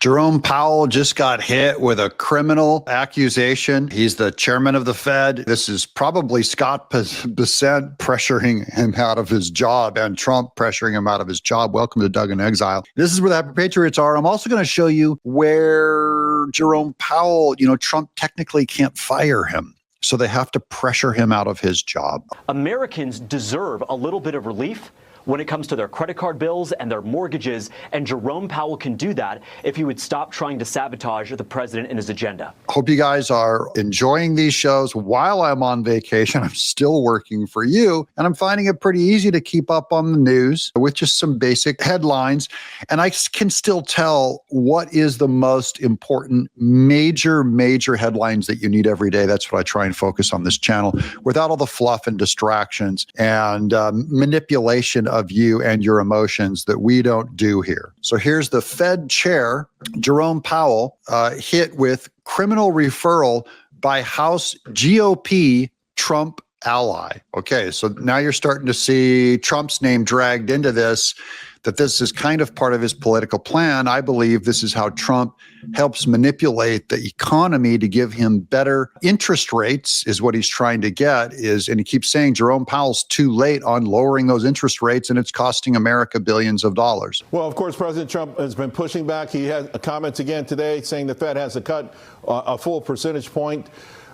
Jerome Powell just got hit with a criminal accusation. He's the chairman of the Fed. This is probably Scott BIssent pressuring him out of his job and Trump pressuring him out of his job. Welcome to Doug in Exile. This is where the Happy Patriots are. I'm also going to show you where Jerome Powell, Trump technically can't fire him. So they have to pressure him out of his job. Americans deserve a little bit of relief when it comes to their credit card bills and their mortgages, and Jerome Powell can do that if he would stop trying to sabotage the president and his agenda. Hope you guys are enjoying these shows while I'm on vacation. I'm still working for you, and I'm finding it pretty easy to keep up on the news with just some basic headlines, and I can still tell what is the most important major headlines that you need every day. That's what I try and focus on this channel without all the fluff and distractions and manipulation of you and your emotions that we don't do here. So here's the Fed chair, Jerome Powell, hit with criminal referral by House GOP Trump ally. Okay, so now you're starting to see Trump's name dragged into this, that this is kind of part of his political plan. I believe this is how Trump helps manipulate the economy to give him better interest rates, is what he's trying to get, and he keeps saying Jerome Powell's too late on lowering those interest rates and it's costing America billions of dollars. Well, of course, President Trump has been pushing back. He had comments again today saying the Fed has to cut a full percentage point.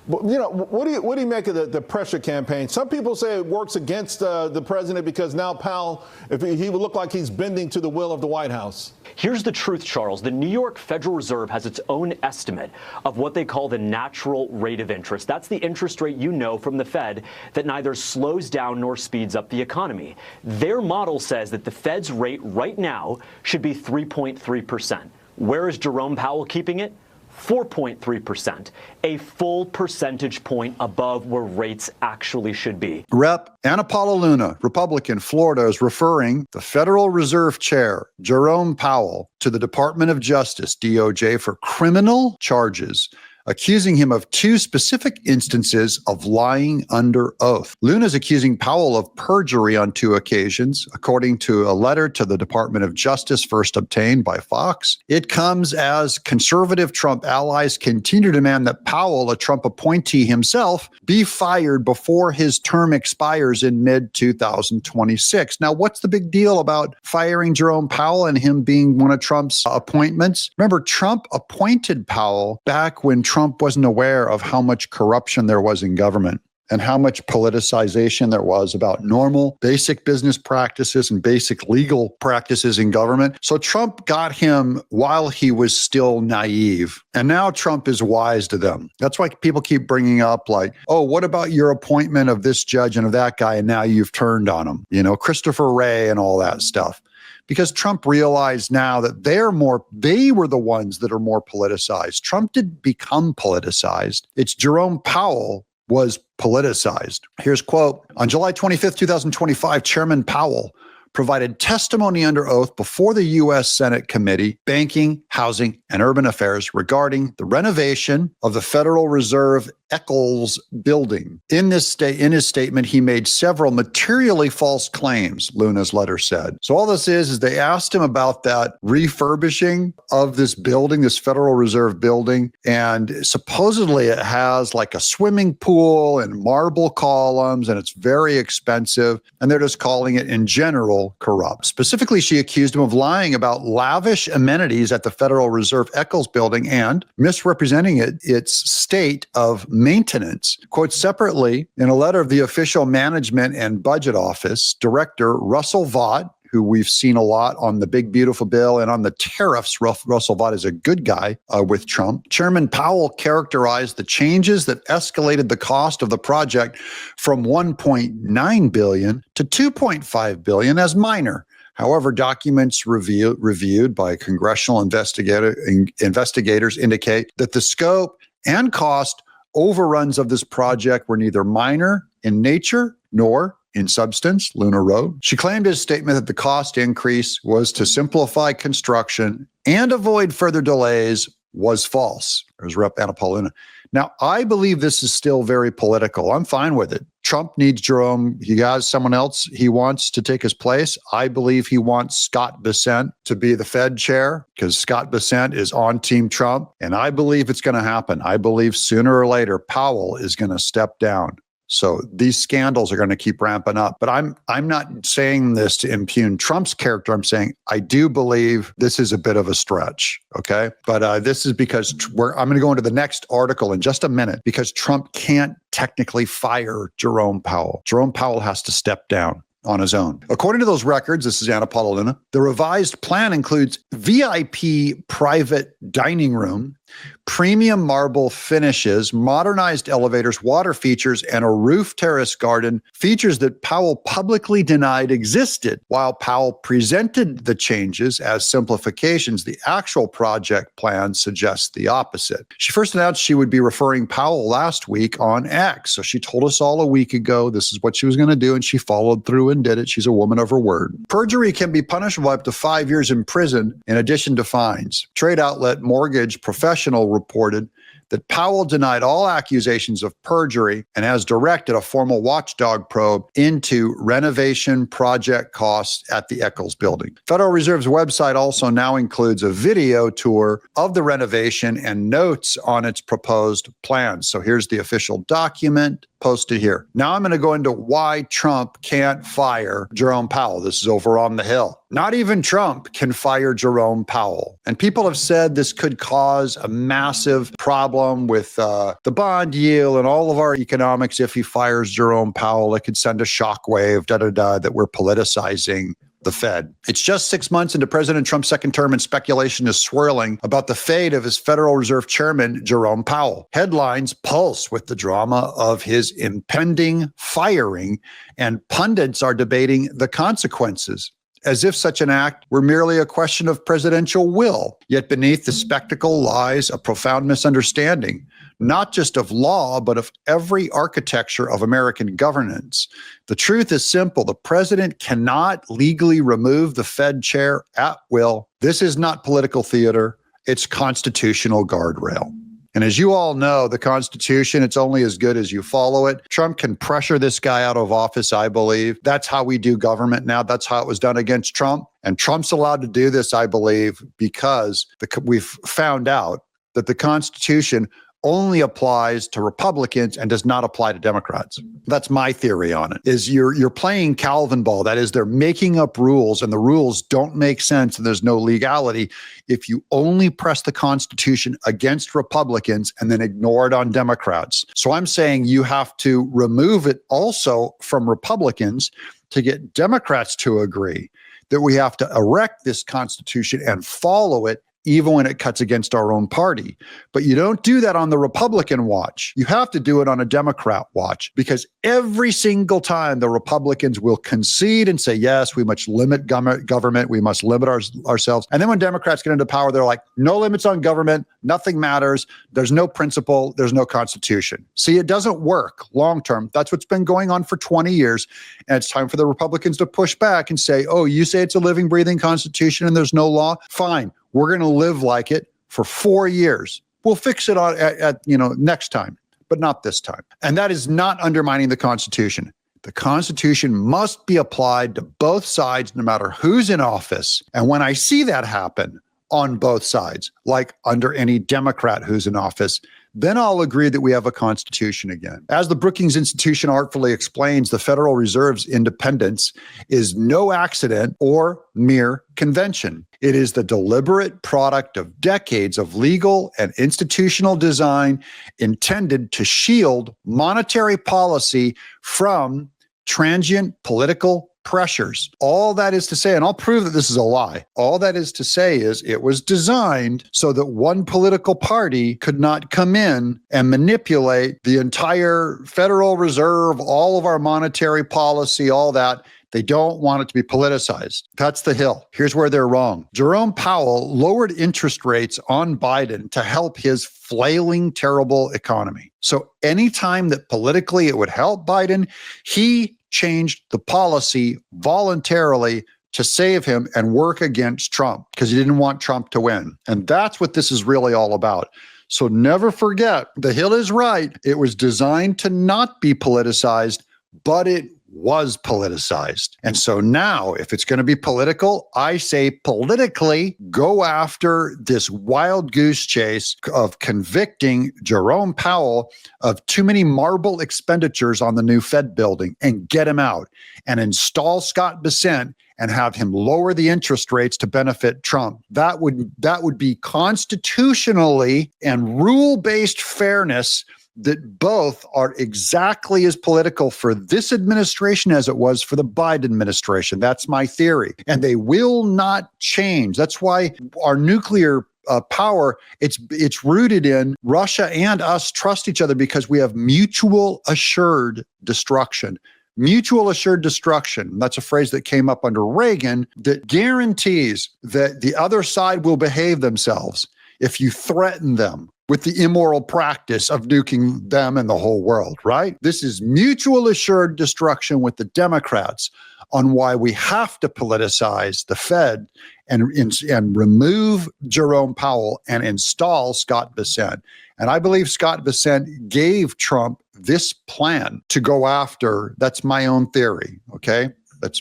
But, what do you make of the pressure campaign? Some people say it works against the president because now Powell, if he would look like he's bending to the will of the White House. Here's the truth, Charles. The New York Federal Reserve has its own estimate of what they call the natural rate of interest. That's the interest rate from the Fed that neither slows down nor speeds up the economy. Their model says that the Fed's rate right now should be 3.3%. Where is Jerome Powell keeping it? 4.3%, a full percentage point above where rates actually should be. Rep. Anna Paolina, Republican, Florida, is referring the Federal Reserve Chair, Jerome Powell, to the Department of Justice, DOJ, for criminal charges, accusing him of two specific instances of lying under oath. Luna's accusing Powell of perjury on two occasions, according to a letter to the Department of Justice first obtained by Fox. It comes as conservative Trump allies continue to demand that Powell, a Trump appointee himself, be fired before his term expires in mid-2026. Now, what's the big deal about firing Jerome Powell and him being one of Trump's appointments? Remember, Trump appointed Powell back when Trump wasn't aware of how much corruption there was in government and how much politicization there was about normal, basic business practices and basic legal practices in government. So Trump got him while he was still naive. And now Trump is wise to them. That's why people keep bringing up like, oh, what about your appointment of this judge and of that guy? And now you've turned on him, Christopher Wray and all that stuff. Because Trump realized now that they were the ones that are more politicized. Trump didn't become politicized. It's Jerome Powell was politicized. Here's a quote. On July 25th, 2025, Chairman Powell provided testimony under oath before the U.S. Senate Committee, Banking, Housing, and Urban Affairs regarding the renovation of the Federal Reserve Exile building. In his statement, he made several materially false claims, Luna's letter said. So all this is they asked him about that refurbishing of this building, this Federal Reserve building, and supposedly it has like a swimming pool and marble columns, and it's very expensive, and they're just calling it in general corrupt. Specifically, she accused him of lying about lavish amenities at the Federal Reserve Exile building and misrepresenting its state of maintenance. Quote, separately, in a letter of the official management and budget office, Director Russell Vought, who we've seen a lot on the big, beautiful bill and on the tariffs, Russell Vought is a good guy with Trump. Chairman Powell characterized the changes that escalated the cost of the project from $1.9 billion to $2.5 billion as minor. However, documents reviewed by congressional investigators indicate that the scope and cost overruns of this project were neither minor in nature nor in substance, Luna wrote. She claimed his statement that the cost increase was to simplify construction and avoid further delays was false. There's Rep. Anna Paolina. Now, I believe this is still very political. I'm fine with it. Trump needs Jerome. He has someone else he wants to take his place. I believe he wants Scott BIssent to be the Fed chair because Scott BIssent is on Team Trump. And I believe it's going to happen. I believe sooner or later, Powell is going to step down. So these scandals are going to keep ramping up. But I'm not saying this to impugn Trump's character. I'm saying I do believe this is a bit of a stretch. Okay. But this is because I'm going to go into the next article in just a minute because Trump can't technically fire Jerome Powell. Jerome Powell has to step down on his own. According to those records, this is Anna Paulina, the revised plan includes VIP private dining room, premium marble finishes, modernized elevators, water features, and a roof terrace garden, features that Powell publicly denied existed. While Powell presented the changes as simplifications, the actual project plan suggests the opposite. She first announced she would be referring Powell last week on X. So she told us all a week ago this is what she was going to do, and she followed through and did it. She's a woman of her word. Perjury can be punishable up to 5 years in prison in addition to fines. Trade outlet Mortgage Professional reported that Powell denied all accusations of perjury and has directed a formal watchdog probe into renovation project costs at the Eccles building. Federal Reserve's website also now includes a video tour of the renovation and notes on its proposed plans. So here's the official document posted here. Now I'm going to go into why Trump can't fire Jerome Powell. This is over on the Hill. Not even Trump can fire Jerome Powell. And people have said this could cause a massive problem with the bond yield and all of our economics if he fires Jerome Powell. It could send a shockwave, that we're politicizing the Fed. It's just 6 months into President Trump's second term, and speculation is swirling about the fate of his Federal Reserve Chairman, Jerome Powell. Headlines pulse with the drama of his impending firing, and pundits are debating the consequences, as if such an act were merely a question of presidential will. Yet beneath the spectacle lies a profound misunderstanding, not just of law, but of every architecture of American governance. The truth is simple. The president cannot legally remove the Fed chair at will. This is not political theater. It's constitutional guardrail. And as you all know, the Constitution, it's only as good as you follow it. Trump can pressure this guy out of office, I believe. That's how we do government now. That's how it was done against Trump. And Trump's allowed to do this, I believe, because we've found out that the Constitution only applies to Republicans and does not apply to Democrats. That's my theory on it, is you're playing Calvin ball. That is, they're making up rules and the rules don't make sense and there's no legality if you only press the Constitution against Republicans and then ignore it on Democrats. So I'm saying you have to remove it also from Republicans to get Democrats to agree that we have to erect this Constitution and follow it even when it cuts against our own party. But you don't do that on the Republican watch. You have to do it on a Democrat watch, because every single time the Republicans will concede and say, yes, we must limit government, we must limit ourselves. And then when Democrats get into power, they're like, no limits on government, nothing matters, there's no principle, there's no Constitution. See, it doesn't work long term. That's what's been going on for 20 years. And it's time for the Republicans to push back and say, oh, you say it's a living, breathing Constitution and there's no law? Fine. We're going to live like it for 4 years. We'll fix it at next time, but not this time. And that is not undermining the Constitution. The Constitution must be applied to both sides, no matter who's in office. And when I see that happen on both sides, like under any Democrat who's in office, then I'll agree that we have a Constitution again. As the Brookings Institution artfully explains, the Federal Reserve's independence is no accident or mere convention. It is the deliberate product of decades of legal and institutional design intended to shield monetary policy from transient political pressures. All that is to say, and I'll prove that this is a lie, all that is to say is it was designed so that one political party could not come in and manipulate the entire Federal Reserve, all of our monetary policy, all that. They don't want it to be politicized. That's the Hill. Here's where they're wrong. Jerome Powell lowered interest rates on Biden to help his flailing, terrible economy. So anytime that politically it would help Biden, he changed the policy voluntarily to save him and work against Trump because he didn't want Trump to win. And that's what this is really all about. So never forget, the Hill is right. It was designed to not be politicized, but it was politicized. And so now, if it's going to be political, I say politically go after this wild goose chase of convicting Jerome Powell of too many marble expenditures on the new Fed building and get him out and install Scott BIssent and have him lower the interest rates to benefit Trump. That would be constitutionally and rule-based fairness that both are exactly as political for this administration as it was for the Biden administration. That's my theory. And they will not change. That's why our nuclear power, it's rooted in Russia and us trust each other because we have mutual assured destruction. Mutual assured destruction. That's a phrase that came up under Reagan that guarantees that the other side will behave themselves if you threaten them with the immoral practice of nuking them and the whole world, right? This is mutual assured destruction with the Democrats on why we have to politicize the Fed and remove Jerome Powell and install Scott BIssent. And I believe Scott BIssent gave Trump this plan to go after. That's my own theory, okay?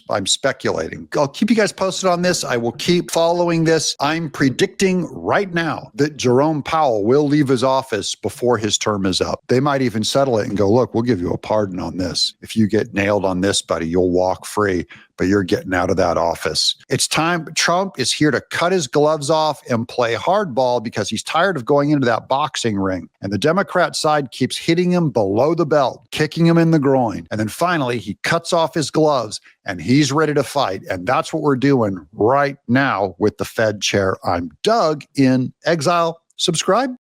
I'm speculating. I'll keep you guys posted on this. I will keep following this. I'm predicting right now that Jerome Powell will leave his office before his term is up. They might even settle it and go, look, we'll give you a pardon on this. If you get nailed on this, buddy, you'll walk free, but you're getting out of that office. It's time. Trump is here to cut his gloves off and play hardball because he's tired of going into that boxing ring. And the Democrat side keeps hitting him below the belt, kicking him in the groin. And then finally, he cuts off his gloves and he's ready to fight. And that's what we're doing right now with the Fed chair. I'm Doug in Exile. Subscribe.